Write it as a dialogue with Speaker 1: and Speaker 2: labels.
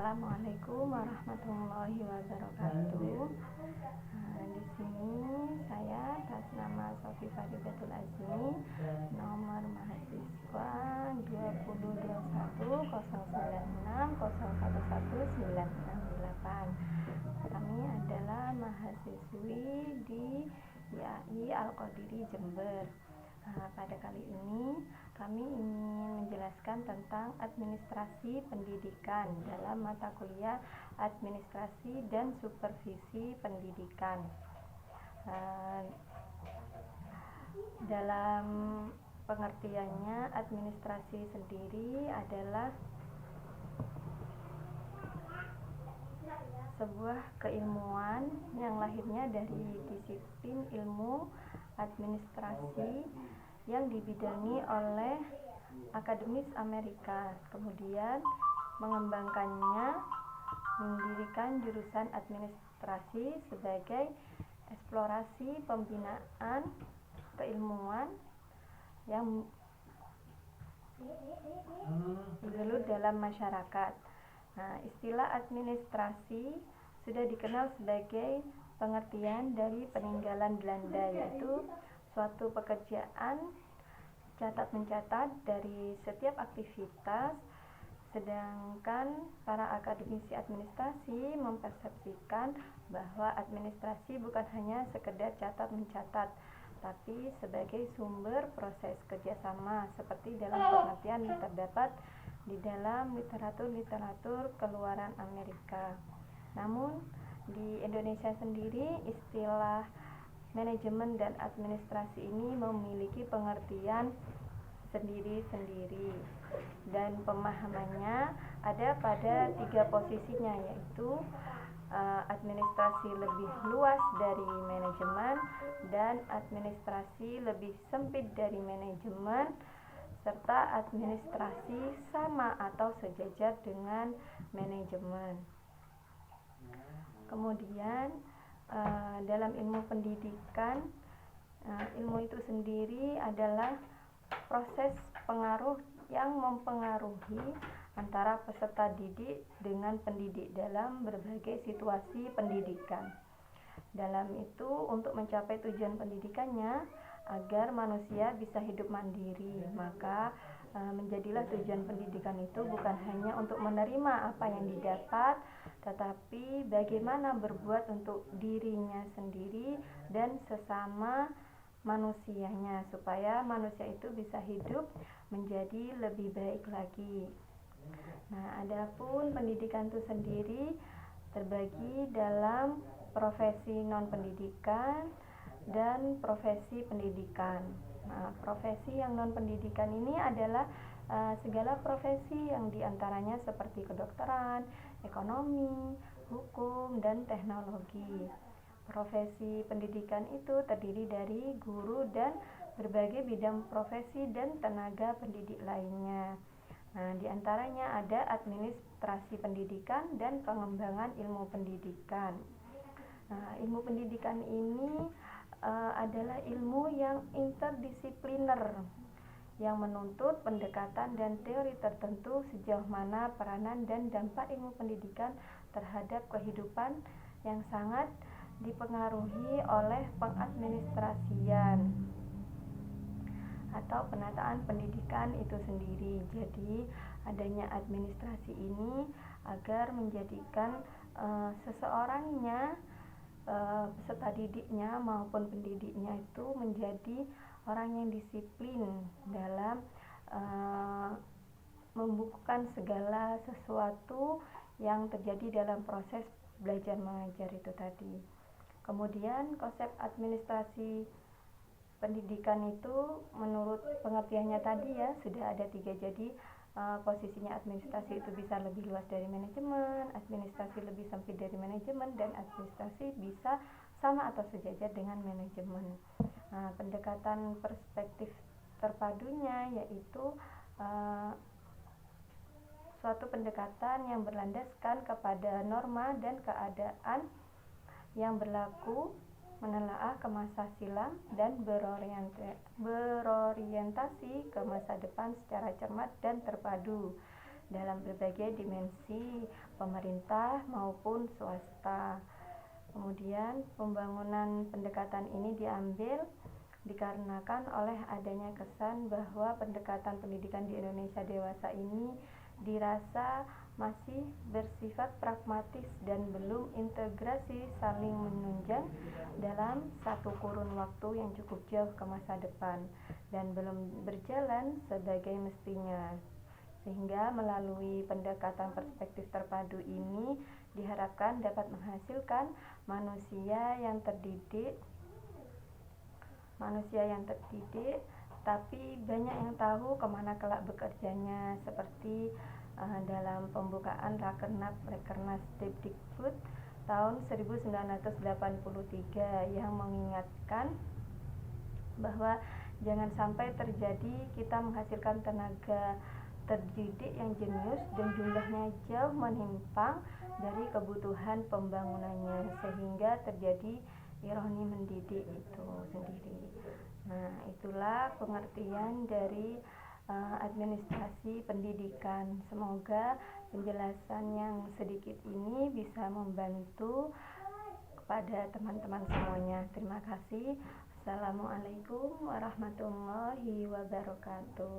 Speaker 1: Assalamualaikum warahmatullahi wabarakatuh. Di sini saya atas nama Sofi Faridatul Azmi, nomor mahasiswa 202109601198. Kami adalah mahasiswi di IAI Al-Qadiri Jember. Pada kali ini kami ingin menjelaskan tentang administrasi pendidikan dalam mata kuliah administrasi dan supervisi pendidikan. Dalam pengertiannya, administrasi sendiri adalah sebuah keilmuan yang lahirnya dari disiplin ilmu administrasi yang dibidangi oleh akademis Amerika, kemudian mengembangkannya, mendirikan jurusan administrasi sebagai eksplorasi pembinaan keilmuan yang bergelut dalam masyarakat. Istilah administrasi sudah dikenal sebagai pengertian dari peninggalan Belanda, yaitu suatu pekerjaan catat-mencatat dari setiap aktivitas, sedangkan para akademisi administrasi mempersepsikan bahwa administrasi bukan hanya sekedar catat-mencatat, tapi sebagai sumber proses kerjasama, seperti dalam pengertian terdapat di dalam literatur keluaran Amerika. Namun di Indonesia sendiri, istilah manajemen dan administrasi ini memiliki pengertian sendiri-sendiri, dan pemahamannya ada pada 3 posisinya, yaitu administrasi lebih luas dari manajemen, dan administrasi lebih sempit dari manajemen, serta administrasi sama atau sejajar dengan manajemen. Kemudian dalam ilmu pendidikan, ilmu itu sendiri adalah proses pengaruh yang mempengaruhi antara peserta didik dengan pendidik dalam berbagai situasi pendidikan. Dalam itu, untuk mencapai tujuan pendidikannya agar manusia bisa hidup mandiri, maka menjadilah tujuan pendidikan itu bukan hanya untuk menerima apa yang didapat, tetapi bagaimana berbuat untuk dirinya sendiri dan sesama manusianya, supaya manusia itu bisa hidup menjadi lebih baik lagi. Adapun pendidikan itu sendiri terbagi dalam profesi non-pendidikan dan profesi pendidikan. Profesi yang non-pendidikan ini adalah segala profesi yang diantaranya seperti kedokteran, ekonomi, hukum, dan teknologi. Profesi pendidikan itu terdiri dari guru dan berbagai bidang profesi dan tenaga pendidik lainnya. Di antaranya ada administrasi pendidikan dan pengembangan ilmu pendidikan. Ilmu pendidikan ini adalah ilmu yang interdisipliner yang menuntut pendekatan dan teori tertentu sejauh mana peranan dan dampak ilmu pendidikan terhadap kehidupan yang sangat dipengaruhi oleh pengadministrasian atau penataan pendidikan itu sendiri. Jadi adanya administrasi ini agar menjadikan seseorangnya, peserta didiknya maupun pendidiknya itu menjadi orang yang disiplin dalam membukukan segala sesuatu yang terjadi dalam proses belajar mengajar itu tadi. Kemudian konsep administrasi pendidikan itu menurut pengertiannya tadi ya sudah ada 3. Jadi posisinya administrasi itu bisa lebih luas dari manajemen, administrasi lebih sempit dari manajemen, dan administrasi bisa sama atau sejajar dengan manajemen. Pendekatan perspektif terpadunya yaitu suatu pendekatan yang berlandaskan kepada norma dan keadaan yang berlaku, menelaah ke masa silam, dan berorientasi ke masa depan secara cermat dan terpadu. dalam berbagai dimensi pemerintah maupun swasta. Kemudian pembangunan pendekatan ini diambil dikarenakan oleh adanya kesan bahwa pendekatan pendidikan di Indonesia dewasa ini dirasa masih bersifat pragmatis dan belum integrasi saling menunjang dalam satu kurun waktu yang cukup jauh ke masa depan dan belum berjalan sebagai mestinya. Sehingga melalui pendekatan perspektif terpadu ini diharapkan dapat menghasilkan manusia yang terdidik tapi banyak yang tahu kemana kelak bekerjanya, seperti dalam pembukaan Rakernas Dikbud tahun 1983 yang mengingatkan bahwa jangan sampai terjadi kita menghasilkan tenaga terdidik yang jenius dan jumlahnya jauh menyimpang dari kebutuhan pembangunannya, sehingga terjadi ironi mendidik itu sendiri. Nah, itulah pengertian dari administrasi pendidikan. Semoga penjelasan yang sedikit ini bisa membantu kepada teman-teman semuanya. Terima kasih. Assalamualaikum warahmatullahi wabarakatuh.